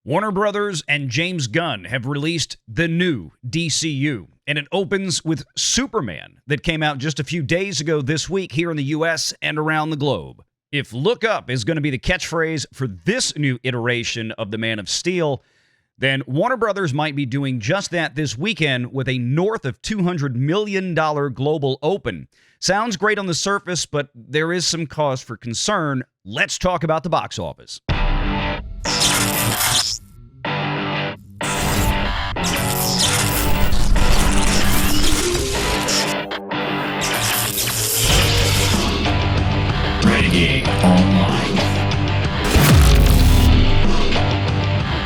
Warner Brothers and James Gunn have released the new DCU, and it opens with Superman that came out just a few days ago this week here in the US and around the globe. If "look up" is going to be the catchphrase for this new iteration of the Man of Steel, then Warner Brothers might be doing just that this weekend with a north of $200 million global open. Sounds great on the surface, but there is some cause for concern. Let's talk about the box office. Renegade Online.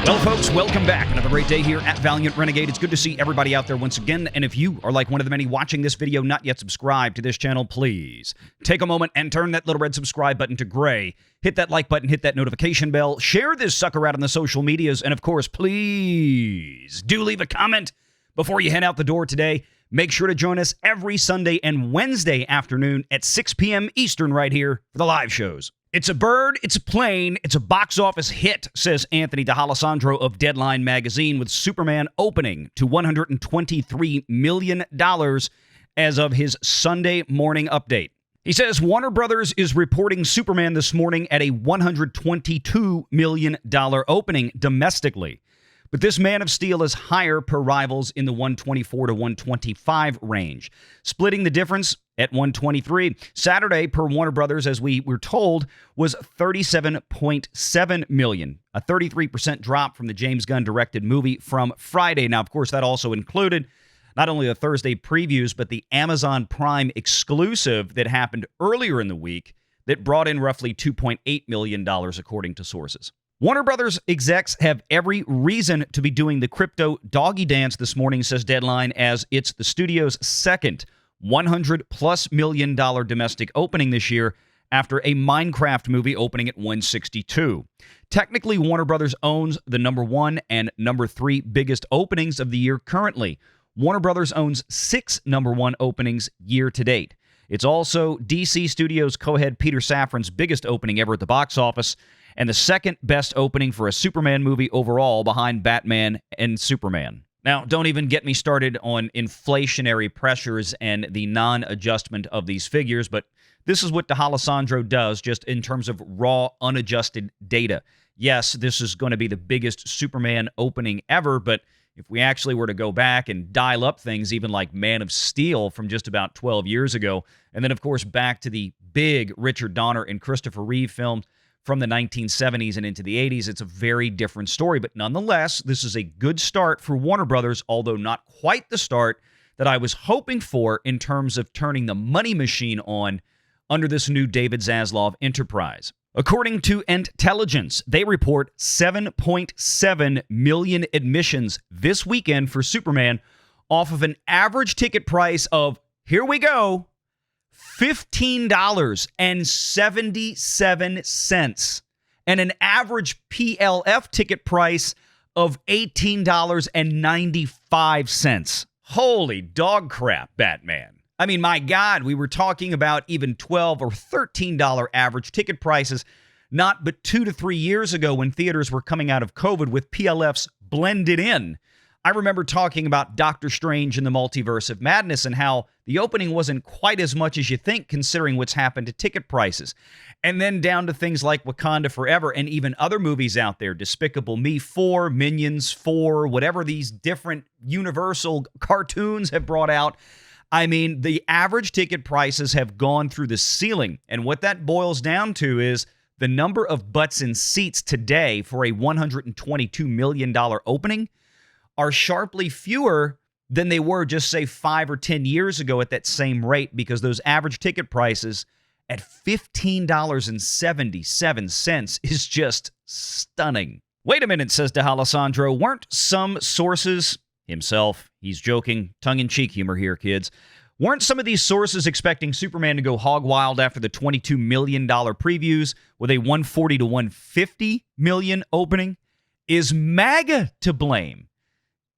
Well, folks, welcome back. Another great day here at Valiant Renegade. It's good to see everybody out there once again. And if you are like one of the many watching this video not yet subscribed to this channel, please take a moment and turn that little red subscribe button to gray. Hit that like button, hit that notification bell, share this sucker out on the social medias, and of course, please do leave a comment before you head out the door today. Make sure to join us every Sunday and Wednesday afternoon at 6 p.m. Eastern right here for the live shows. It's a bird, it's a plane, it's a box office hit, says Anthony D'Alessandro of Deadline magazine, with Superman opening to $123 million as of his Sunday morning update. He says Warner Brothers is reporting Superman this morning at a $122 million opening domestically. But this Man of Steel is higher per rivals in the 124 to 125 range, splitting the difference at 123. Saturday, per Warner Brothers, as we were told, was $37.7 million, a 33% drop from the James Gunn directed movie from Friday. Now, of course, that also included not only the Thursday previews, but the Amazon Prime exclusive that happened earlier in the week that brought in roughly $2.8 million, according to sources. Warner Brothers execs have every reason to be doing the crypto doggy dance this morning, says Deadline, as it's the studio's second $100+ million domestic opening this year after a Minecraft movie opening at 162. Technically, Warner Brothers owns the number 1 and number 3 biggest openings of the year currently. Warner Brothers owns 6 number 1 openings year to date. It's also DC Studios co-head Peter Safran's biggest opening ever at the box office, and the second best opening for a Superman movie overall behind Batman and Superman. Now, don't even get me started on inflationary pressures and the non-adjustment of these figures, but this is what D'Alessandro does just in terms of raw, unadjusted data. Yes, this is going to be the biggest Superman opening ever, but if we actually were to go back and dial up things, even like Man of Steel from just about 12 years ago, and then, of course, back to the big Richard Donner and Christopher Reeve films from the 1970s and into the 80s, it's a very different story. But nonetheless, this is a good start for Warner Brothers, although not quite the start that I was hoping for in terms of turning the money machine on under this new David Zaslav enterprise. According to Intelligence, they report 7.7 million admissions this weekend for Superman off of an average ticket price of, here we go, $15.77, and an average PLF ticket price of $18.95. Holy dog crap, Batman. I mean, my God, we were talking about even $12 or $13 average ticket prices not but 2 to 3 years ago when theaters were coming out of COVID with PLFs blended in. I remember talking about Doctor Strange and the Multiverse of Madness and how the opening wasn't quite as much as you think considering what's happened to ticket prices. And then down to things like Wakanda Forever and even other movies out there, Despicable Me 4, Minions 4, whatever these different Universal cartoons have brought out. I mean, the average ticket prices have gone through the ceiling. And what that boils down to is the number of butts in seats today for a $122 million opening are sharply fewer than they were just, say, 5 or 10 years ago at that same rate, because those average ticket prices at $15.77 is just stunning. Wait a minute, says D'Alessandro. Weren't some sources, himself, he's joking, tongue-in-cheek humor here, kids, weren't some of these sources expecting Superman to go hog wild after the $22 million previews with a $140 to $150 million opening? Is MAGA to blame?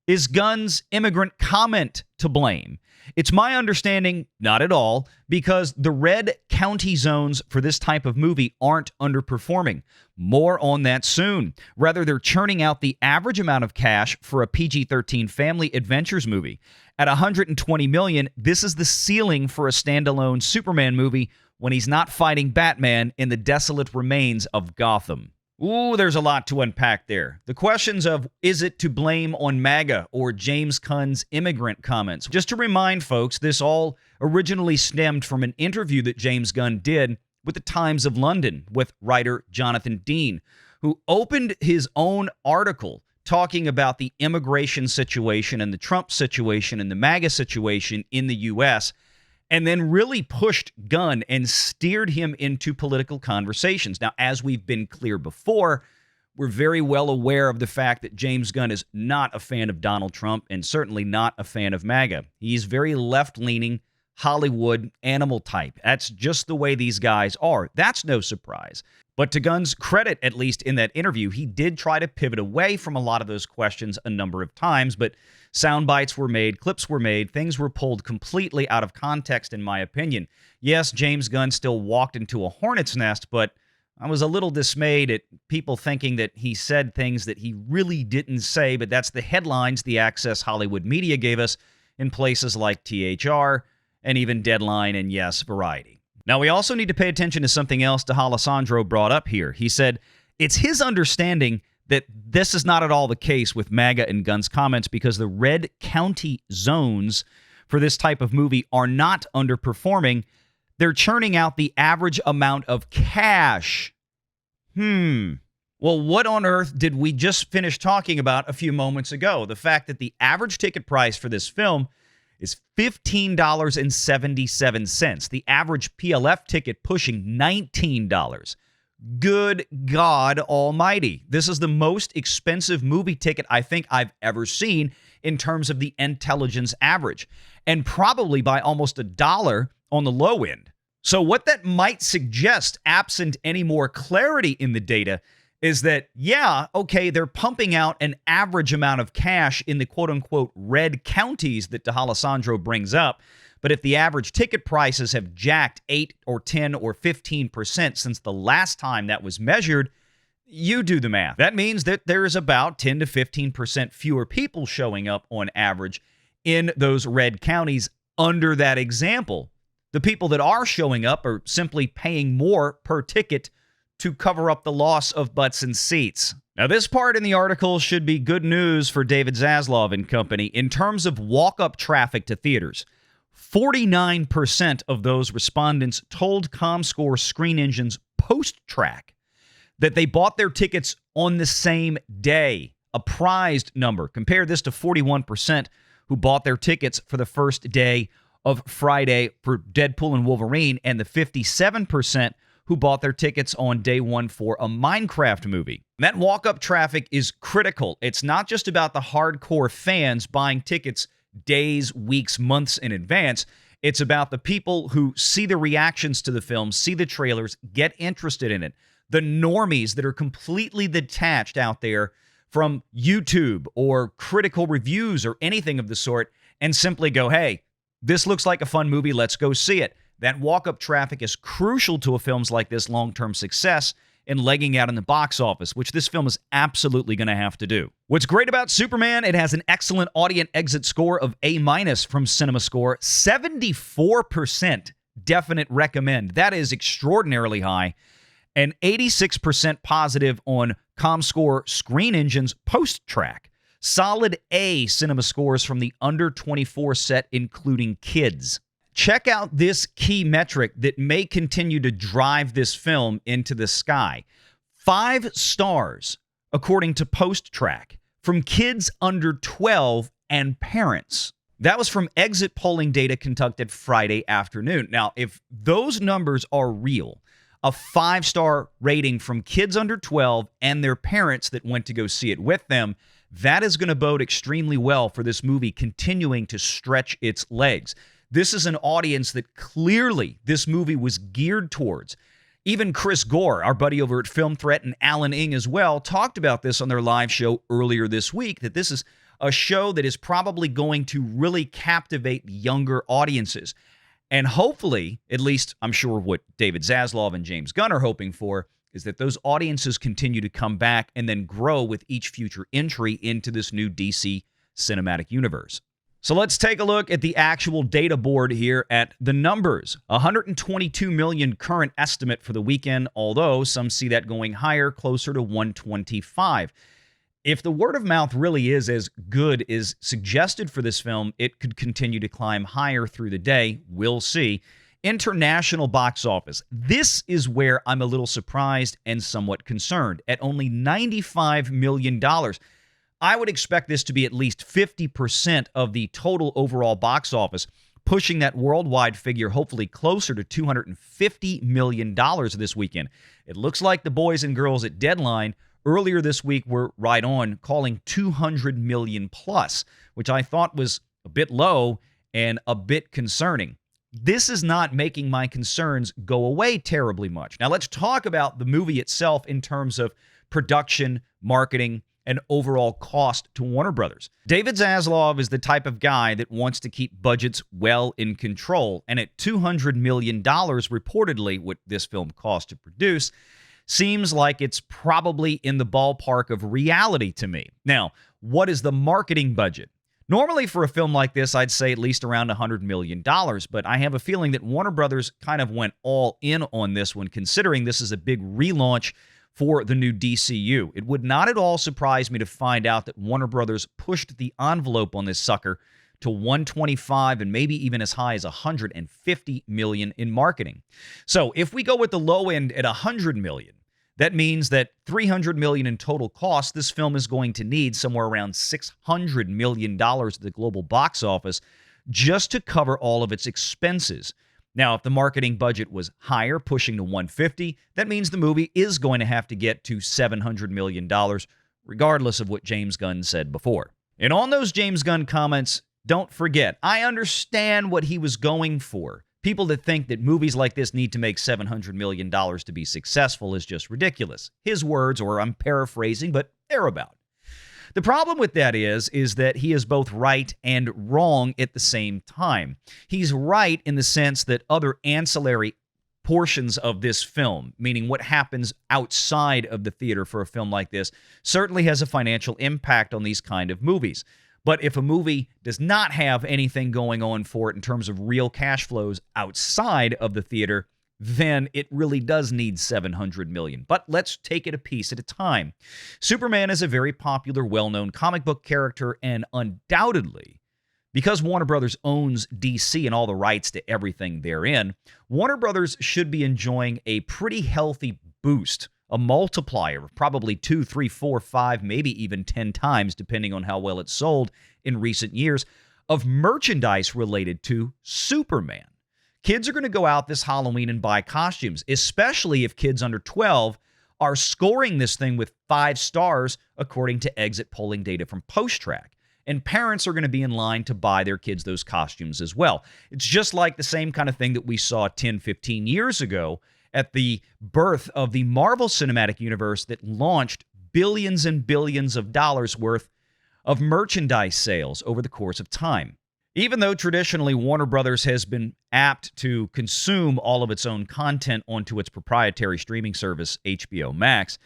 Is Gunn's immigrant comment to blame? It's my understanding, not at all, because the red county zones for this type of movie aren't underperforming. More on that soon. Rather, they're churning out the average amount of cash for a PG-13 family adventures movie. At $120 million, this is the ceiling for a standalone Superman movie when he's not fighting Batman in the desolate remains of Gotham. Ooh, there's a lot to unpack there. The questions of, is it to blame on MAGA or James Gunn's immigrant comments? Just to remind folks, this all originally stemmed from an interview that James Gunn did with the Times of London with writer Jonathan Dean, who opened his own article talking about the immigration situation and the Trump situation and the MAGA situation in the U.S., and then really pushed Gunn and steered him into political conversations. Now, as we've been clear before, we're very well aware of the fact that James Gunn is not a fan of Donald Trump and certainly not a fan of MAGA. He's very left-leaning, Hollywood animal type. That's just the way these guys are. That's no surprise. But to Gunn's credit, at least in that interview, he did try to pivot away from a lot of those questions a number of times, but sound bites were made, clips were made, things were pulled completely out of context, in my opinion. Yes, James Gunn still walked into a hornet's nest, but I was a little dismayed at people thinking that he said things that he really didn't say, but that's the headlines the Access Hollywood media gave us in places like THR and even Deadline and, yes, Variety. Now, we also need to pay attention to something else Alessandro brought up here. He said it's his understanding that this is not at all the case with MAGA and Gunn's comments because the red county zones for this type of movie are not underperforming. They're churning out the average amount of cash. Well, what on earth did we just finish talking about a few moments ago? The fact that the average ticket price for this film is $15.77. The average PLF ticket pushing $19. Good God almighty. This is the most expensive movie ticket I think I've ever seen in terms of the intelligence average, and probably by almost $1 on the low end. So what that might suggest, absent any more clarity in the data, is that, yeah, okay, they're pumping out an average amount of cash in the quote-unquote red counties that Alessandro brings up, but if the average ticket prices have jacked 8 or 10 or 15% since the last time that was measured, you do the math. That means that there's about 10 to 15% fewer people showing up on average in those red counties under that example. The people that are showing up are simply paying more per ticket to cover up the loss of butts and seats. Now, this part in the article should be good news for David Zaslav and company in terms of walk-up traffic to theaters. 49% of those respondents told ComScore Screen Engine's post-track that they bought their tickets on the same day, a prized number. Compare this to 41% who bought their tickets for the first day of Friday for Deadpool and Wolverine, and the 57% who bought their tickets on day one for a Minecraft movie. That walk-up traffic is critical. It's not just about the hardcore fans buying tickets days, weeks, months in advance. It's about the people who see the reactions to the film, see the trailers, get interested in it. The normies that are completely detached out there from YouTube or critical reviews or anything of the sort and simply go, hey, this looks like a fun movie, let's go see it. That walk-up traffic is crucial to a film's like this long-term success and legging out in the box office, which this film is absolutely going to have to do. What's great about Superman, it has an excellent audience exit score of A- from CinemaScore, 74% definite recommend. That is extraordinarily high, and 86% positive on ComScore Screen Engine's post-track. Solid A cinema scores from the under 24 set, including kids. Check out this key metric that may continue to drive this film into the sky. 5 stars, according to post-track, from kids under 12 and parents. That was from exit polling data conducted Friday afternoon. Now, if those numbers are real, a 5-star rating from kids under 12 and their parents that went to go see it with them, that is going to bode extremely well for this movie continuing to stretch its legs. This is an audience that clearly this movie was geared towards. Even Chris Gore, our buddy over at Film Threat, and Alan Ng as well, talked about this on their live show earlier this week, that this is a show that is probably going to really captivate younger audiences. And hopefully, at least I'm sure what David Zaslav and James Gunn are hoping for, is that those audiences continue to come back and then grow with each future entry into this new DC cinematic universe. So let's take a look at the actual data board here at the numbers. 122 million current estimate for the weekend, although some see that going higher, closer to 125. If the word of mouth really is as good as suggested for this film, it could continue to climb higher through the day. We'll see. International box office. This is where I'm a little surprised and somewhat concerned. At only $95 million. I would expect this to be at least 50% of the total overall box office, pushing that worldwide figure hopefully closer to $250 million this weekend. It looks like the boys and girls at Deadline earlier this week were right on, calling 200 million plus, which I thought was a bit low and a bit concerning. This is not making my concerns go away terribly much. Now, let's talk about the movie itself in terms of production, marketing, and overall cost to Warner Brothers. David Zaslav is the type of guy that wants to keep budgets well in control, and at $200 million, reportedly, what this film cost to produce, seems like it's probably in the ballpark of reality to me. Now, what is the marketing budget? Normally for a film like this, I'd say at least around $100 million, but I have a feeling that Warner Brothers kind of went all in on this one, considering this is a big relaunch for the new DCU. It would not at all surprise me to find out that Warner Brothers pushed the envelope on this sucker to 125 and maybe even as high as 150 million in marketing. So if we go with the low end at 100 million, that means that 300 million in total cost, this film is going to need somewhere around $600 million at the global box office just to cover all of its expenses. Now, if the marketing budget was higher, pushing to 150, that means the movie is going to have to get to $700 million, regardless of what James Gunn said before. And on those James Gunn comments, don't forget, I understand what he was going for. People that think that movies like this need to make $700 million to be successful is just ridiculous. His words, or I'm paraphrasing, but they're about. The problem with that is that he is both right and wrong at the same time. He's right in the sense that other ancillary portions of this film, meaning what happens outside of the theater for a film like this, certainly has a financial impact on these kind of movies. But if a movie does not have anything going on for it in terms of real cash flows outside of the theater, then it really does need $700 million. But let's take it a piece at a time. Superman is a very popular, well-known comic book character, and undoubtedly, because Warner Brothers owns DC and all the rights to everything therein, Warner Brothers should be enjoying a pretty healthy boost, a multiplier of probably 2, 3, 4, 5, maybe even 10 times, depending on how well it's sold in recent years, of merchandise related to Superman. Kids are going to go out this Halloween and buy costumes, especially if kids under 12 are scoring this thing with 5 stars, according to exit polling data from PostTrack. And parents are going to be in line to buy their kids those costumes as well. It's just like the same kind of thing that we saw 10, 15 years ago at the birth of the Marvel Cinematic Universe that launched billions and billions of dollars worth of merchandise sales over the course of time. Even though traditionally Warner Brothers has been apt to consume all of its own content onto its proprietary streaming service, HBO Max,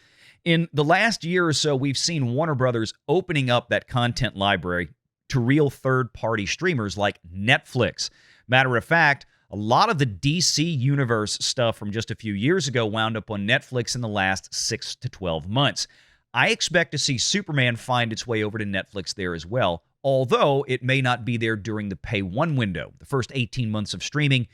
in the last year or so, we've seen Warner Brothers opening up that content library to real third-party streamers like Netflix. Matter of fact, a lot of the DC Universe stuff from just a few years ago wound up on Netflix in the last 6 to 12 months. I expect to see Superman find its way over to Netflix there as well, although it may not be there during the Pay 1 window, the first 18 months of streaming,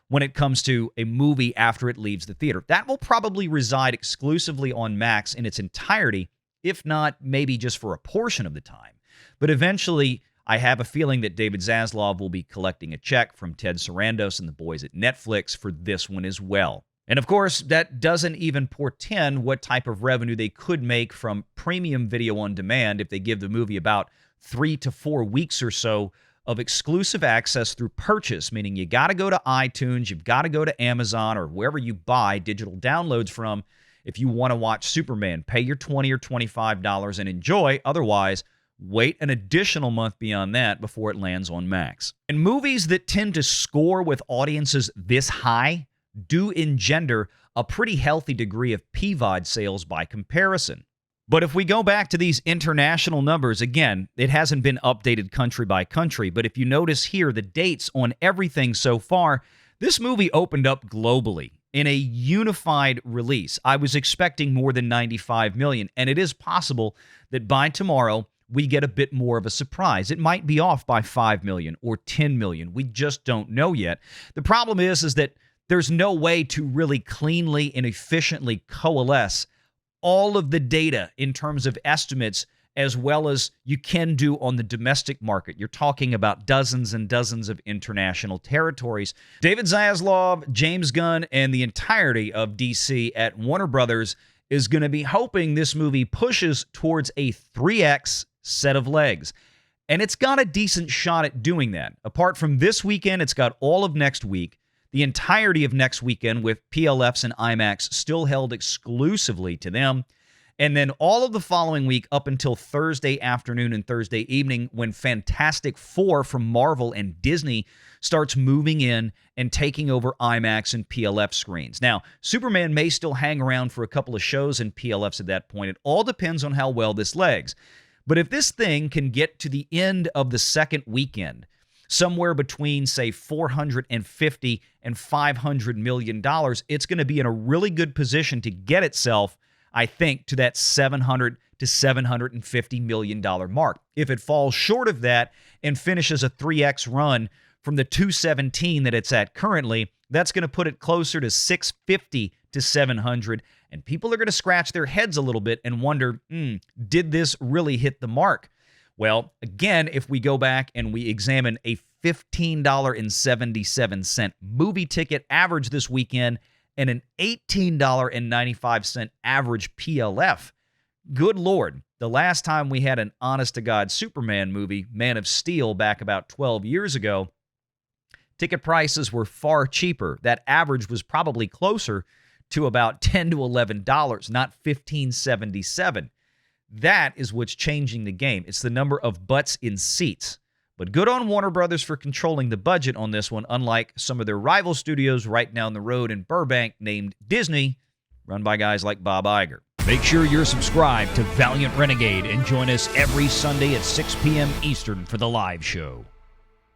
when it comes to a movie after it leaves the theater. That will probably reside exclusively on Max in its entirety, if not maybe just for a portion of the time. But eventually, I have a feeling that David Zaslav will be collecting a check from Ted Sarandos and the boys at Netflix for this one as well. And of course, that doesn't even portend what type of revenue they could make from premium video on demand if they give the movie about 3 to 4 weeks or so of exclusive access through purchase, meaning you got to go to iTunes, you've got to go to Amazon or wherever you buy digital downloads from if you want to watch Superman. Pay your $20 or $25 and enjoy. Otherwise, wait an additional month beyond that before it lands on Max. And movies that tend to score with audiences this high do engender a pretty healthy degree of PVOD sales by comparison. But if we go back to these international numbers, again, it hasn't been updated country by country, but if you notice here the dates on everything so far, this movie opened up globally in a unified release. I was expecting more than 95 million, and it is possible that by tomorrow we get a bit more of a surprise. It might be off by 5 million or 10 million. We just don't know yet. The problem is that there's no way to really cleanly and efficiently coalesce all of the data in terms of estimates as well as you can do on the domestic market. You're talking about dozens and dozens of international territories. David Zaslav, James Gunn, and the entirety of DC at Warner Brothers is going to be hoping this movie pushes towards a 3X set of legs. And it's got a decent shot at doing that. Apart from this weekend, it's got all of next week, the entirety of next weekend with PLFs and IMAX still held exclusively to them. And then all of the following week up until Thursday afternoon and Thursday evening when Fantastic Four from Marvel and Disney starts moving in and taking over IMAX and PLF screens. Now, Superman may still hang around for a couple of shows and PLFs at that point. It all depends on how well this legs. But if this thing can get to the end of the second weekend, somewhere between, say, $450 and $500 million, it's going to be in a really good position to get itself, I think, to that $700 to $750 million mark. If it falls short of that and finishes a 3X run from the 217 that it's at currently, that's going to put it closer to 650 to 700, and people are going to scratch their heads a little bit and wonder, did this really hit the mark? Well, again, if we go back and we examine a $15.77 movie ticket average this weekend and an $18.95 average PLF, good Lord, the last time we had an honest-to-God Superman movie, Man of Steel, back about 12 years ago, ticket prices were far cheaper. That average was probably closer to about $10 to $11, not $15.77. That is what's changing the game. It's the number of butts in seats. But good on Warner Brothers for controlling the budget on this one, unlike some of their rival studios right down the road in Burbank named Disney, run by guys like Bob Iger. Make sure you're subscribed to Valiant Renegade and join us every Sunday at 6 p.m. Eastern for the live show.